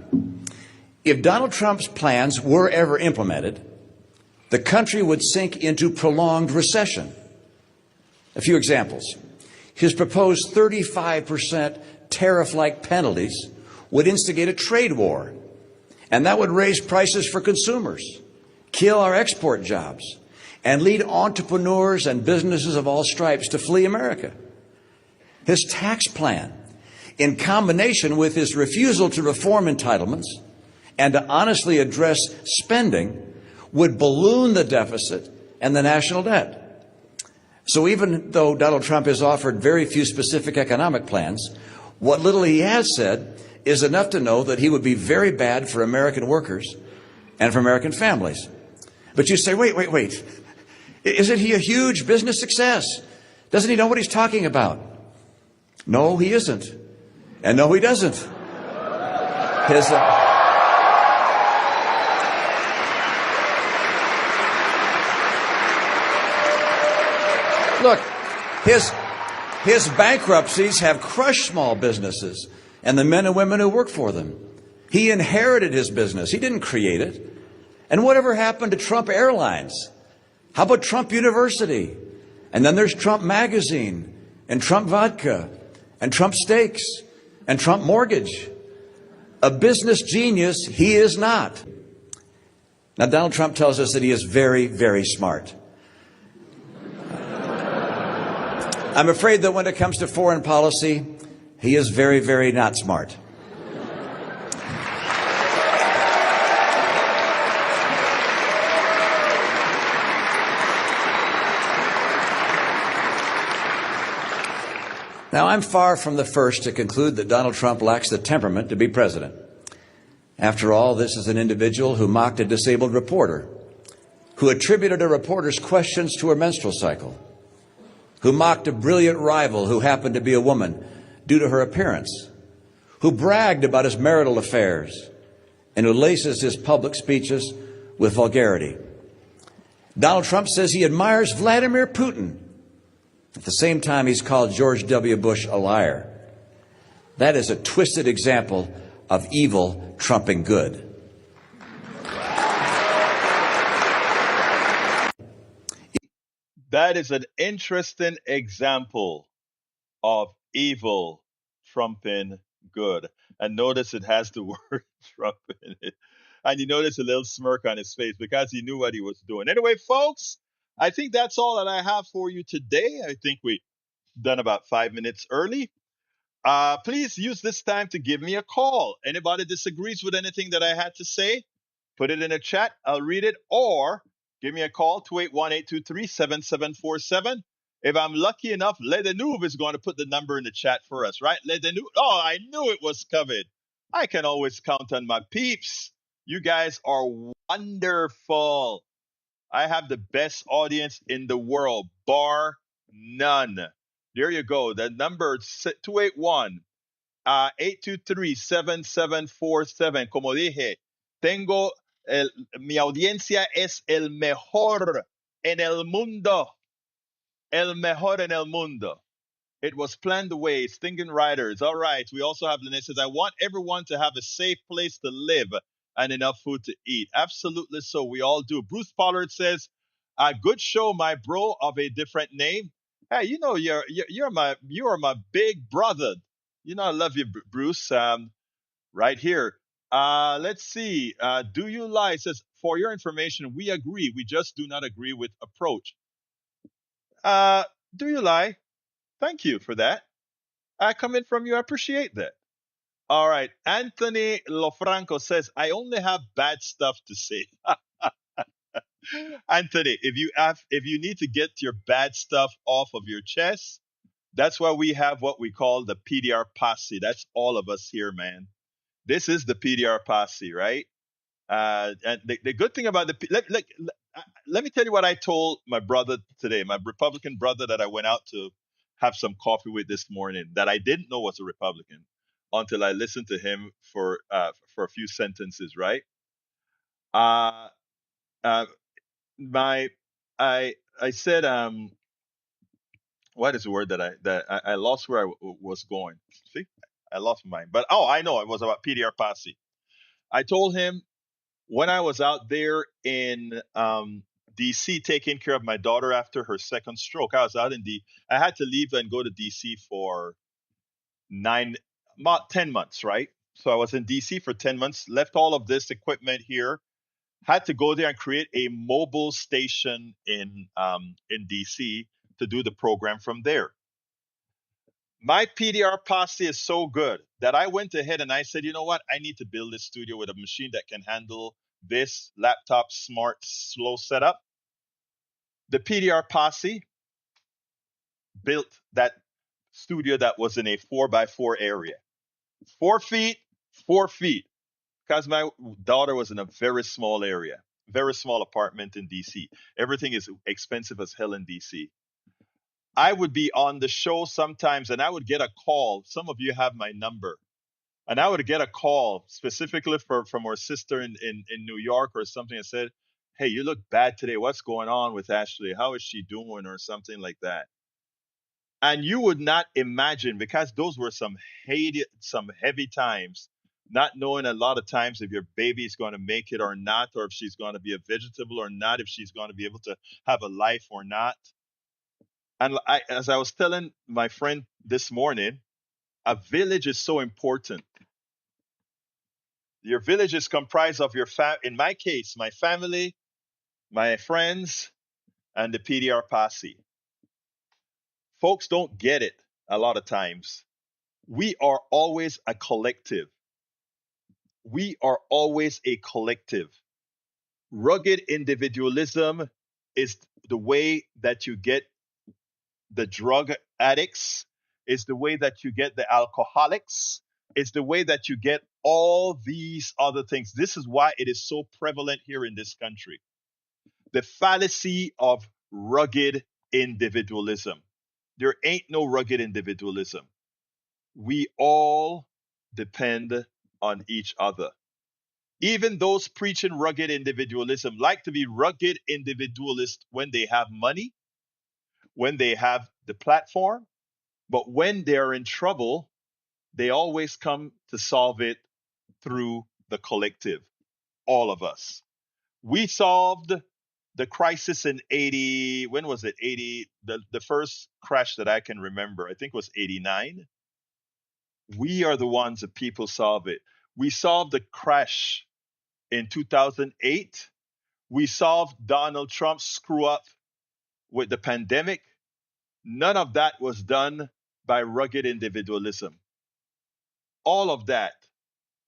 If Donald Trump's plans were ever implemented, the country would sink into prolonged recession. A few examples. His proposed 35% tariff-like penalties would instigate a trade war, and that would raise prices for consumers, kill our export jobs, and lead entrepreneurs and businesses of all stripes to flee America. His tax plan, in combination with his refusal to reform entitlements and to honestly address spending, would balloon the deficit and the national debt. So even though Donald Trump has offered very few specific economic plans, what little he has said is enough to know that he would be very bad for American workers and for American families. But you say, wait. Isn't he a huge business success? Doesn't he know what he's talking about? No, he isn't. And no, he doesn't. Look, his bankruptcies have crushed small businesses and the men and women who work for them. He inherited his business. He didn't create it. And whatever happened to Trump Airlines? How about Trump University? And then there's Trump Magazine and Trump Vodka and Trump Steaks and Trump Mortgage. A business genius he is not. Now, Donald Trump tells us that he is very, very smart. I'm afraid that when it comes to foreign policy, he is very, very not smart. Now, I'm far from the first to conclude that Donald Trump lacks the temperament to be president. After all, this is an individual who mocked a disabled reporter, who attributed a reporter's questions to her menstrual cycle, who mocked a brilliant rival who happened to be a woman due to her appearance, who bragged about his marital affairs, and who laces his public speeches with vulgarity. Donald Trump says he admires Vladimir Putin. At the same time, he's called George W. Bush a liar. That is a twisted example of evil trumping good. That is an interesting example of evil trumping good. And notice it has the word Trump in it. And you notice a little smirk on his face because he knew what he was doing. Anyway, folks, I think that's all that I have for you today. I think we done about 5 minutes early. Please use this time to give me a call. Anybody disagrees with anything that I had to say, put it in a chat. I'll read it. Or give me a call, 281-823-7747. If I'm lucky enough, Le Danube is going to put the number in the chat for us, right? Le Danube. Oh, I knew it was covered. I can always count on my peeps. You guys are wonderful. I have the best audience in the world, bar none. There you go. The number is 281 823-7747. Como dije, mi audiencia es el mejor en el mundo. El mejor en el mundo. It was planned the way. Stinging Riders. All right. We also have Lynette says, I want everyone to have a safe place to live and enough food to eat. Absolutely so. We all do. Bruce Pollard says, a good show, my bro of a different name. Hey, you know, you are my big brother. You know, I love you, Bruce. Right here. Let's see. Do you lie? It says, for your information, we agree. We just do not agree with approach. Do you lie? Thank you for that. Coming from you, I appreciate that. All right. Anthony Lofranco says, I only have bad stuff to say. Anthony, if you need to get your bad stuff off of your chest, that's why we have what we call the PDR posse. That's all of us here, man. This is the PDR posse, right? And the good thing about let me tell you what I told my brother today, my Republican brother that I went out to have some coffee with this morning, that I didn't know was a Republican until I listened to him for a few sentences, right? Uh, uh, my I said what is the word that I lost where I was going. See, I lost my mind, but I know it was about PDR posse. I told him when I was out there in DC taking care of my daughter after her second stroke. I was out in I had to leave and go to DC for 10 months, right? So I was in DC for 10 months, left all of this equipment here, had to go there and create a mobile station in DC to do the program from there. My PDR posse is so good that I went ahead and I said, you know what? I need to build this studio with a machine that can handle this laptop smart slow setup. The PDR posse built that studio that was in a 4x4 area. 4 feet, 4 feet. Because my daughter was in a very small area, very small apartment in DC. Everything is expensive as hell in DC. I would be on the show sometimes and I would get a call. Some of you have my number. And I would get a call specifically from our sister in New York or something and said, hey, you look bad today. What's going on with Ashley? How is she doing? Or something like that. And you would not imagine, because those were some heavy times, not knowing a lot of times if your baby is going to make it or not, or if she's going to be a vegetable or not, if she's going to be able to have a life or not. And as I was telling my friend this morning, a village is so important. Your village is comprised of in my case, my family, my friends, and the PDR posse. Folks don't get it a lot of times. We are always a collective. We are always a collective. Rugged individualism is the way that you get the drug addicts, is the way that you get the alcoholics, it's the way that you get all these other things. This is why it is so prevalent here in this country. The fallacy of rugged individualism. there ain't no rugged individualism. We all depend on each other. Even those preaching rugged individualism like to be rugged individualists when they have money, when they have the platform, but when they're in trouble, they always come to solve it through the collective, all of us. We solved the crisis in 80, when was it? 80, the first crash that I can remember, I think was 89. We are the ones that people solve it. We solved the crash in 2008. We solved Donald Trump's screw up with the pandemic. None of that was done by rugged individualism. All of that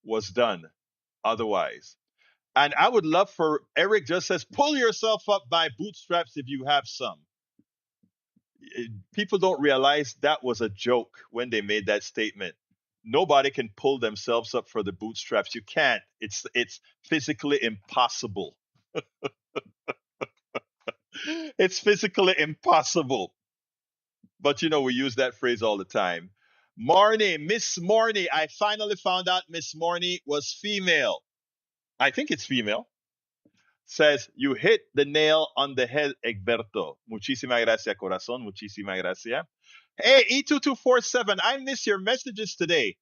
was done otherwise. And I would love for Eric just says, pull yourself up by bootstraps if you have some. People don't realize that was a joke when they made that statement. Nobody can pull themselves up for the bootstraps. You can't. It's physically impossible. It's physically impossible. But we use that phrase all the time. Miss Morney, I finally found out Miss Morney was female. I think it's female. Says, you hit the nail on the head, Egberto. Muchísimas gracias, corazón. Muchísimas gracias. Hey, E2247, I miss your messages today.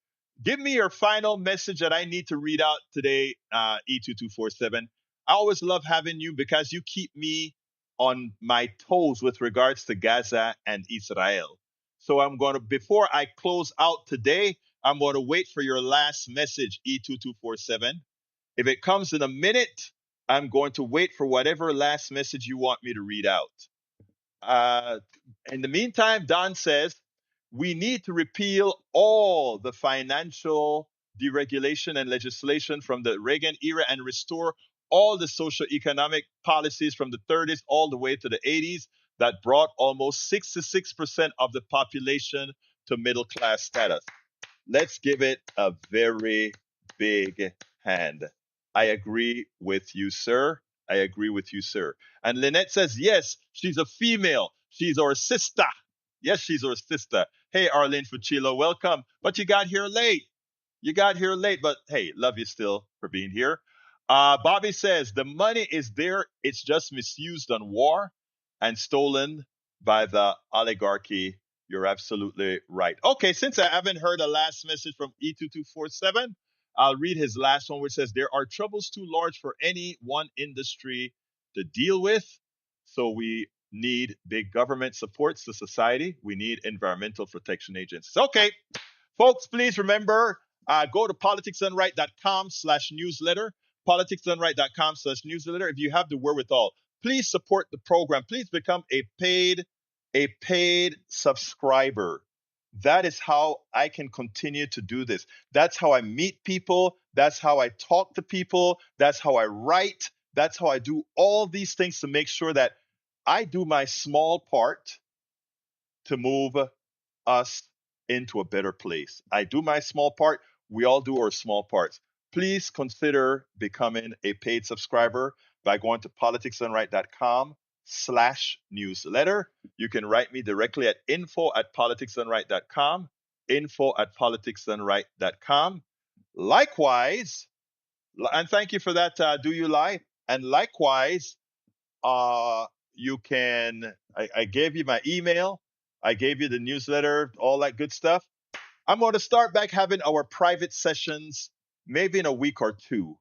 Give me your final message that I need to read out today, E2247. I always love having you because you keep me on my toes with regards to Gaza and Israel. So before I close out today, I'm going to wait for your last message, E2247. If it comes in a minute, I'm going to wait for whatever last message you want me to read out. In the meantime, Don says, we need to repeal all the financial deregulation and legislation from the Reagan era and restore all the socioeconomic policies from the 30s all the way to the 80s that brought almost 66% of the population to middle class status. Let's give it a very big hand. I agree with you, sir. I agree with you, sir. And Lynette says, yes, she's a female. She's our sister. Yes, she's our sister. Hey, Arlene Fuchilo, welcome. But you got here late. But hey, love you still for being here. Bobby says, the money is there. It's just misused on war and stolen by the oligarchy. You're absolutely right. Okay, since I haven't heard a last message from E2247, I'll read his last one, which says, there are troubles too large for any one industry to deal with. So we need big government supports to society. We need environmental protection agencies. Okay, folks, please remember, go to politicsdoneright.com/newsletter, politicsdoneright.com/newsletter. If you have the wherewithal, please support the program. Please become a paid subscriber. That is how I can continue to do this. That's how I meet people. That's how I talk to people. That's how I write. That's how I do all these things to make sure that I do my small part to move us into a better place. I do my small part. We all do our small parts. Please consider becoming a paid subscriber by going to politicsdoneright.com/newsletter. You can write me directly at info@politicsdoneright.com, info@politicsdoneright.com. Likewise, and thank you for that, Do You Lie? And likewise, you can, I gave you my email, I gave you the newsletter, all that good stuff. I'm going to start back having our private sessions maybe in a week or two.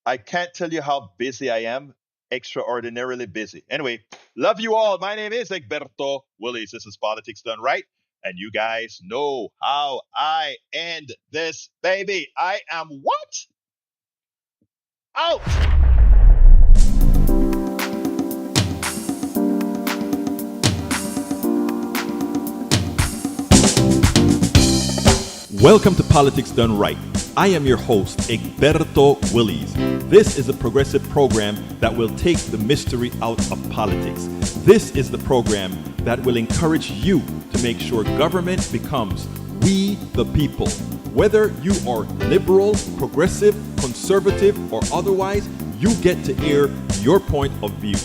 I can't tell you how busy I am, extraordinarily busy. Anyway, love you all. My name is Egberto Willies. This is Politics Done Right. And you guys know how I end this, baby. I am what? Out! Welcome to Politics Done Right. I am your host, Egberto Willies. This is a progressive program that will take the mystery out of politics. This is the program that will encourage you to make sure government becomes we the people. Whether you are liberal, progressive, conservative, or otherwise, you get to air your point of view.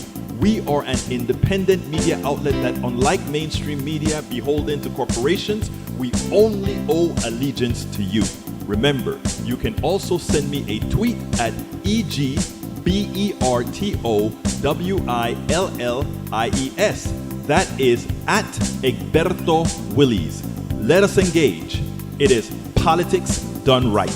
We are an independent media outlet that, unlike mainstream media beholden to corporations, we only owe allegiance to you. Remember, you can also send me a tweet at EGBERTOWILLIES. That is at Egberto Willies. Let us engage. It is politics done right.